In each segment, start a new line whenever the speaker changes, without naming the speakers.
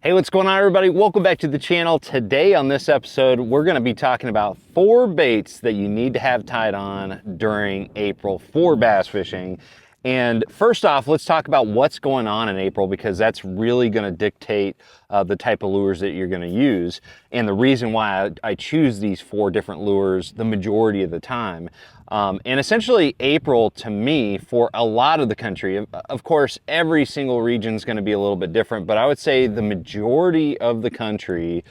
Hey, what's going on, everybody? Welcome back to the channel. Today on this episode, we're going to be talking about 4 baits that you need to have tied on during April for bass fishing. And first off, let's talk about what's going on in April, because that's really going to dictate the type of lures that you're going to use and the reason why I choose these 4 different lures the majority of the time. And essentially April, to me, for a lot of the country, of course, every single region is going to be a little bit different, but I would say the majority of the country,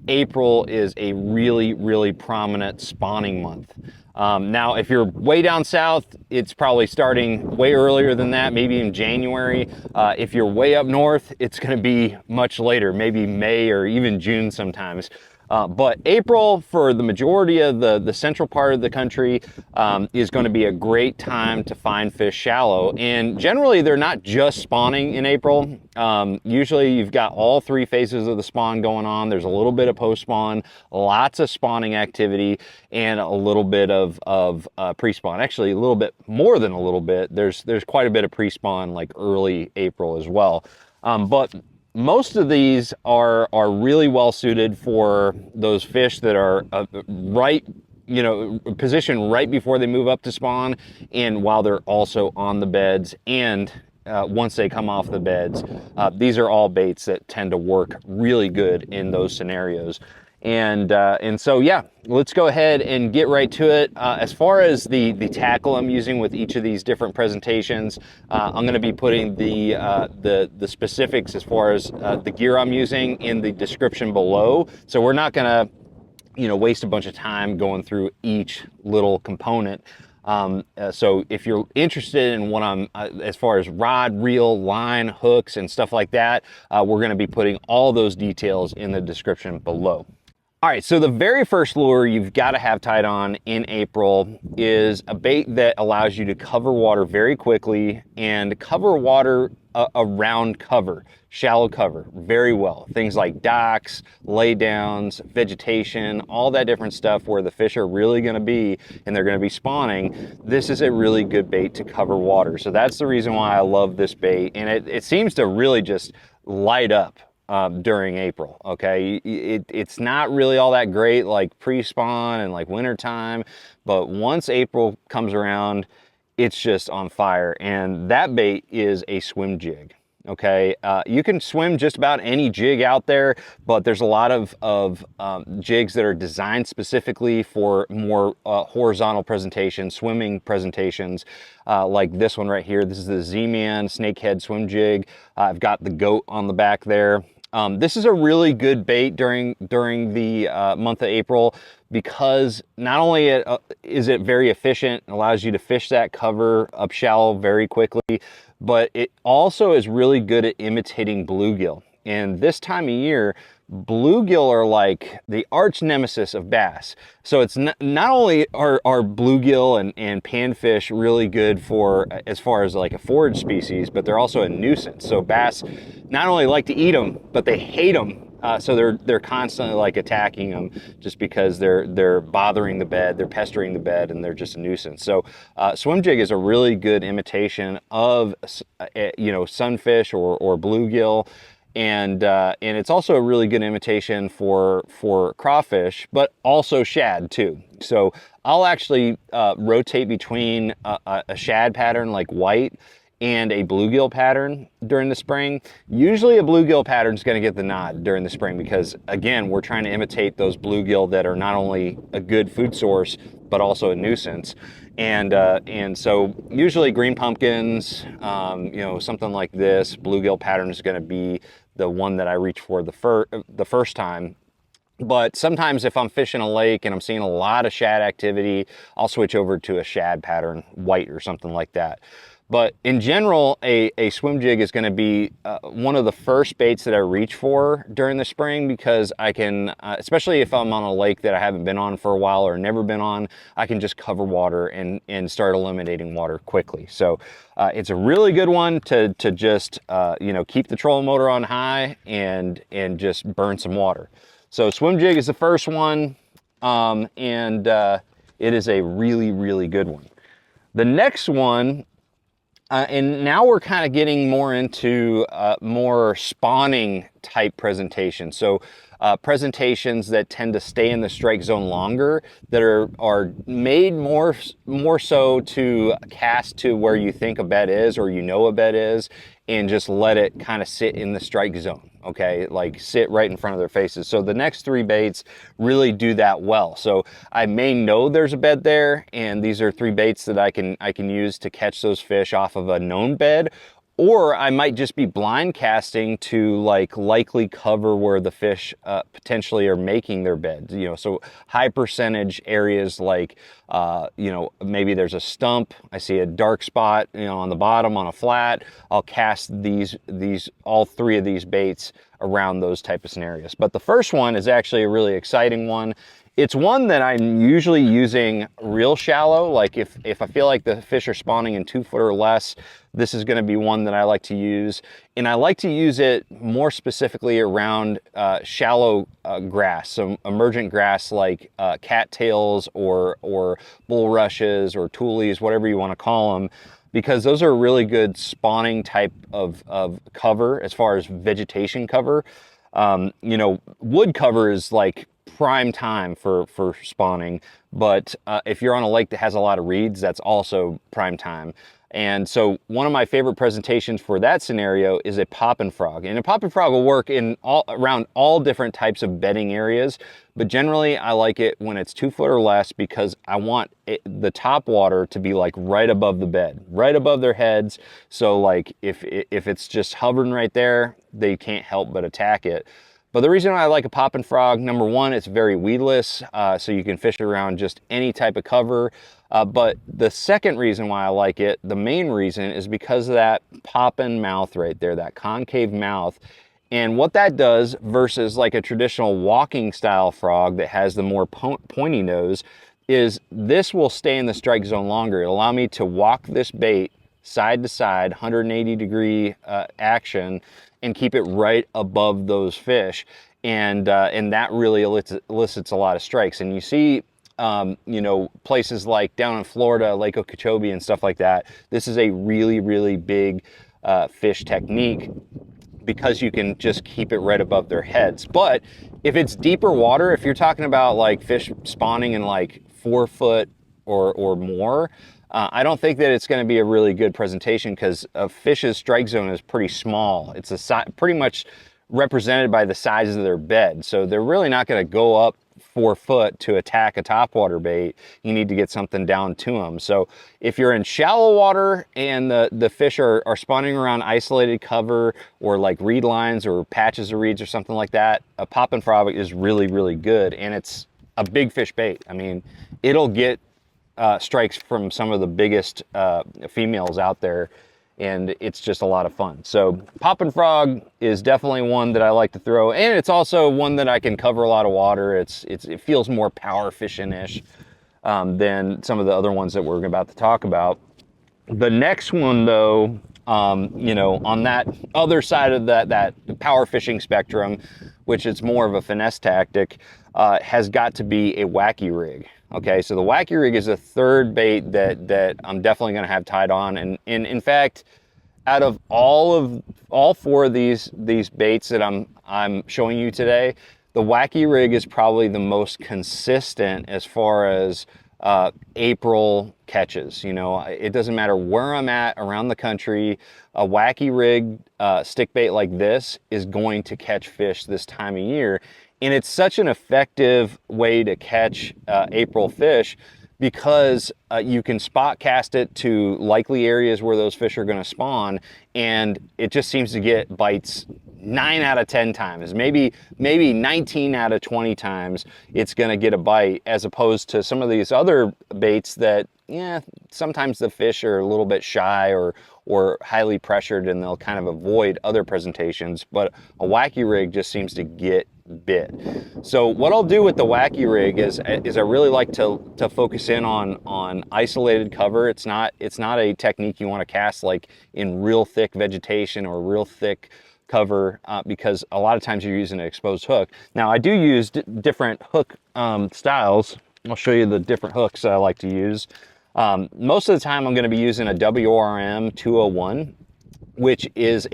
April is a really, really prominent spawning month. Now, if you're way down south, it's probably starting way earlier than that, maybe in January. If you're way up north, it's going to be much later, maybe May or even June sometimes. But April, for the majority of the central part of the country, is going to be a great time to find fish shallow. And generally, they're not just spawning in April. Usually, you've got all 3 phases of the spawn going on. There's a little bit of post-spawn, lots of spawning activity, and a little bit of pre-spawn. Actually, a little bit more than a little bit. There's quite a bit of pre-spawn, like early April as well. But most of these are really well suited for those fish that are positioned right before they move up to spawn, and while they're also on the beds, and once they come off the beds. These are all baits that tend to work really good in those scenarios. And so, yeah, let's go ahead and get right to it. As far as the tackle I'm using with each of these different presentations, I'm going to be putting the specifics as far as the gear I'm using in the description below. So we're not going to, waste a bunch of time going through each little component. So if you're interested in what I'm, as far as rod, reel, line, hooks, and stuff like that, we're going to be putting all those details in the description below. All right, so the very first lure you've got to have tied on in April is a bait that allows you to cover water very quickly and cover water around cover, shallow cover, very well. Things like docks, laydowns, vegetation, all that different stuff where the fish are really going to be and they're going to be spawning. This is a really good bait to cover water. So that's the reason why I love this bait, and it seems to really just light up during April. Okay, it's not really all that great like pre-spawn and like winter time, but once April comes around, it's just on fire. And that bait is a swim jig. Okay, you can swim just about any jig out there, but there's a lot of jigs that are designed specifically for more horizontal presentations, swimming presentations, like this one right here. This is the Z-Man snakehead swim jig. I've got the goat on the back there. This is a really good bait during the month of April, because not only is it very efficient, allows you to fish that cover up shallow very quickly, but it also is really good at imitating bluegill. And this time of year, bluegill are like the arch nemesis of bass. So it's not only are bluegill and panfish really good for as far as like a forage species, but they're also a nuisance. So bass not only like to eat them, but they hate them. So they're constantly like attacking them just because they're bothering the bed, they're pestering the bed, and they're just a nuisance. So swim jig is a really good imitation of sunfish or bluegill. And it's also a really good imitation for crawfish, but also shad too. So I'll actually rotate between a shad pattern like white and a bluegill pattern during the spring. Usually a bluegill pattern is going to get the nod during the spring, because again, we're trying to imitate those bluegill that are not only a good food source, but also a nuisance. And so usually green pumpkins, something like this, bluegill pattern is going to be the one that I reach for the first time. But sometimes if I'm fishing a lake and I'm seeing a lot of shad activity, I'll switch over to a shad pattern, white or something like that. But in general, a swim jig is going to be one of the first baits that I reach for during the spring, because I can, especially if I'm on a lake that I haven't been on for a while or never been on, I can just cover water and start eliminating water quickly. So it's a really good one to just keep the trolling motor on high and just burn some water. So swim jig is the first one, and it is a really, really good one. The next one And now we're kind of getting more into more spawning type presentations. So presentations that tend to stay in the strike zone longer, that are made more so to cast to where you think a bed is, or you know a bed is, and just let it kind of sit in the strike zone. Okay, like sit right in front of their faces. So the next three baits really do that well. So I may know there's a bed there, and these are three baits that I can use to catch those fish off of a known bed. Or I might just be blind casting to like likely cover where the fish potentially are making their beds. You know, so high percentage areas like, you know, maybe there's a stump. I see a dark spot, you know, on the bottom on a flat. I'll cast all three of these baits around those type of scenarios. But the first one is actually a really exciting one. It's one that I'm usually using real shallow. Like if I feel like the fish are spawning in 2 foot or less, this is going to be one that I like to use. And I like to use it more specifically around shallow grass, so emergent grass like cattails or bulrushes or tules, whatever you want to call them, because those are really good spawning type of cover as far as vegetation cover. You know, wood cover is like prime time for spawning, but if you're on a lake that has a lot of reeds, that's also prime time. And so one of my favorite presentations for that scenario is a poppin' frog. And a poppin' frog will work in around all different types of bedding areas, but generally I like it when it's 2 foot or less, because I want the top water to be like right above the bed, right above their heads. So like if it's just hovering right there, they can't help but attack it. But the reason I like a poppin' frog, number one, it's very weedless, so you can fish around just any type of cover. But the second reason why I like it, the main reason, is because of that poppin' mouth right there, that concave mouth. And what that does versus like a traditional walking style frog that has the more pointy nose, is this will stay in the strike zone longer. It'll allow me to walk this bait side to side, 180-degree action, and keep it right above those fish. And that really elicits a lot of strikes. And you see, you know, places like down in Florida, Lake Okeechobee and stuff like that, this is a really, really big fish technique, because you can just keep it right above their heads. But if it's deeper water, if you're talking about like fish spawning in like 4 foot or more, I don't think that it's going to be a really good presentation, because a fish's strike zone is pretty small. It's pretty much represented by the size of their bed. So they're really not going to go up 4 foot to attack a topwater bait. You need to get something down to them. So if you're in shallow water and the fish are spawning around isolated cover or like reed lines or patches of reeds or something like that, a poppin' frog is really, really good. And it's a big fish bait. I mean, it'll get strikes from some of the biggest females out there, and it's just a lot of fun. So poppin' frog is definitely one that I like to throw, and it's also one that I can cover a lot of water. It feels more power fishing-ish than some of the other ones that we're about to talk about. The next one, though, you know, on that other side of that power fishing spectrum, which is more of a finesse tactic, has got to be a Wacky Rig. Okay, so the Wacky Rig is a third bait that I'm definitely going to have tied on, and in fact, out of all four of these baits that I'm showing you today, the Wacky Rig is probably the most consistent as far as April catches. You know, it doesn't matter where I'm at around the country, a Wacky Rig stick bait like this is going to catch fish this time of year. And it's such an effective way to catch April fish, because you can spot cast it to likely areas where those fish are going to spawn, and it just seems to get bites 9 out of 10 times, maybe 19 out of 20 times it's going to get a bite, as opposed to some of these other baits that, yeah, sometimes the fish are a little bit shy or highly pressured, and they'll kind of avoid other presentations. But a Wacky Rig just seems to get bit. So what I'll do with the Wacky Rig is I really like to focus in on isolated cover. It's not a technique you want to cast like in real thick vegetation or real thick cover, because a lot of times you're using an exposed hook. Now I do use different hook styles. I'll show you the different hooks that I like to use. Most of the time I'm going to be using a WRM 201, which is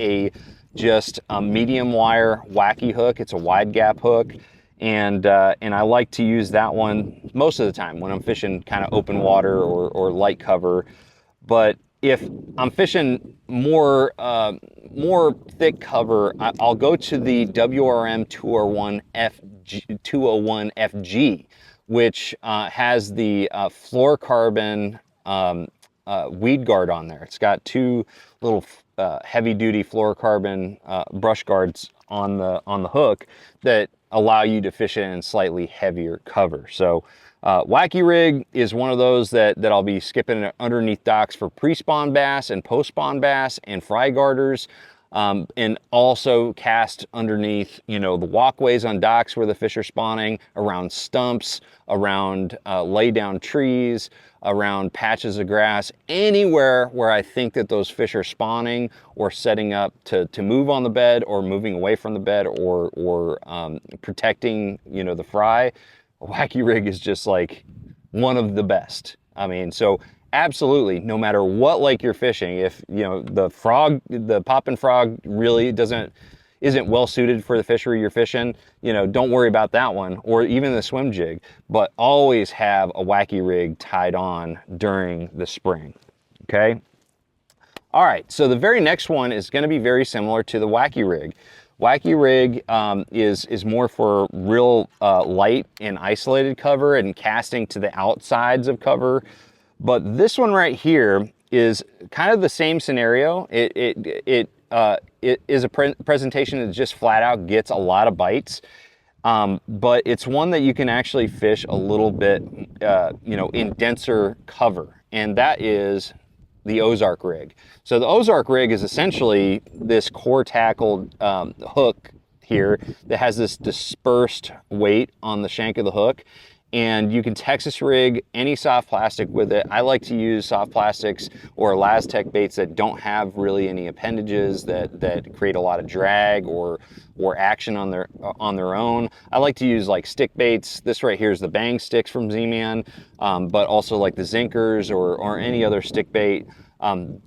just a medium wire wacky hook. It's a wide gap hook. And I like to use that one most of the time when I'm fishing kind of open water or light cover. But if I'm fishing more thick cover, I'll go to the WRM 201 FG, which has the fluorocarbon weed guard on there. It's got two little heavy-duty fluorocarbon brush guards on the hook that allow you to fish it in slightly heavier cover. So Wacky Rig is one of those that I'll be skipping underneath docks for pre-spawn bass and post-spawn bass and fry garters, and also cast underneath, you know, the walkways on docks where the fish are spawning, around stumps, around lay down trees, around patches of grass, anywhere where I think that those fish are spawning or setting up to move on the bed or moving away from the bed or protecting, you know, the fry. Wacky Rig is just like one of the best. I mean, so absolutely, no matter what lake you're fishing, if you know the poppin' frog really isn't well suited for the fishery you're fishing, you know, don't worry about that one, or even the swim jig, but always have a Wacky Rig tied on during the spring. Okay. All right, so the very next one is going to be very similar to the Wacky Rig. Wacky Rig is more for real light and isolated cover and casting to the outsides of cover. But this one right here is kind of the same scenario. It is a presentation that just flat out gets a lot of bites. But it's one that you can actually fish a little bit, you know, in denser cover. And that is the Ozark Rig. So the Ozark Rig is essentially this core tackled hook here that has this dispersed weight on the shank of the hook. And you can Texas rig any soft plastic with it. I like to use soft plastics or Lastech baits that don't have really any appendages that create a lot of drag or action on their own. I like to use like stick baits. This right here is the Bang Sticks from Z-Man, but also like the Zinkers or any other stick bait.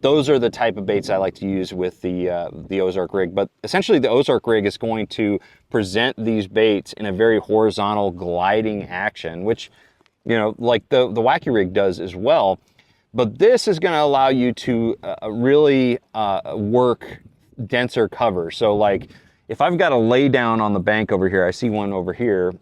Those are the type of baits I like to use with the Ozark Rig. But essentially the Ozark Rig is going to present these baits in a very horizontal gliding action, which, you know, like the Wacky Rig does as well. But this is going to allow you to really work denser cover. So like if I've got a lay down on the bank over here, I see one over here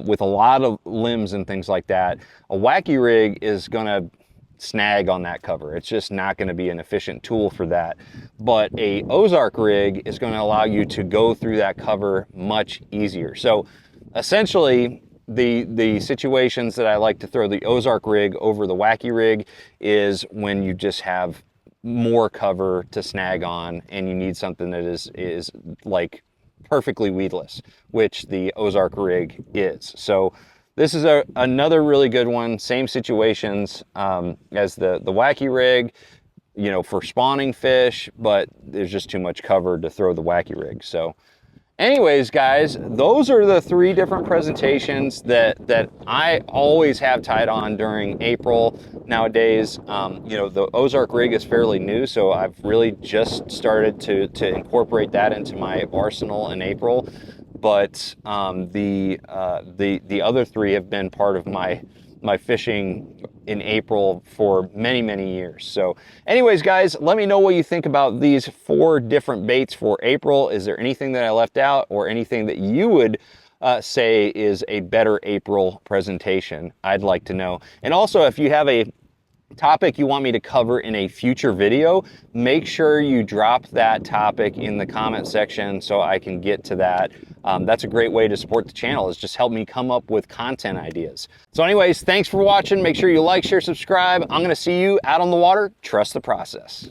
with a lot of limbs and things like that, a Wacky Rig is going to snag on that cover. It's just not going to be an efficient tool for that. But a Ozark Rig is going to allow you to go through that cover much easier. So essentially the situations that I like to throw the Ozark Rig over the Wacky Rig is when you just have more cover to snag on and you need something that is like perfectly weedless, which the Ozark Rig is. So this is another really good one, same situations as the Wacky Rig, you know, for spawning fish, but there's just too much cover to throw the Wacky Rig. So anyways, guys, those are the three different presentations that I always have tied on during April nowadays. You know, the Ozark Rig is fairly new, so I've really just started to incorporate that into my arsenal in April. But the other three have been part of my fishing in April for many, many years. So anyways, guys, let me know what you think about these 4 different baits for April. Is there anything that I left out or anything that you would say is a better April presentation? I'd like to know. And also, if you have a topic you want me to cover in a future video, make sure you drop that topic in the comment section so I can get to that. That's a great way to support the channel, is just help me come up with content ideas. So anyways, thanks for watching. Make sure you like, share, subscribe. I'm going to see you out on the water. Trust the process.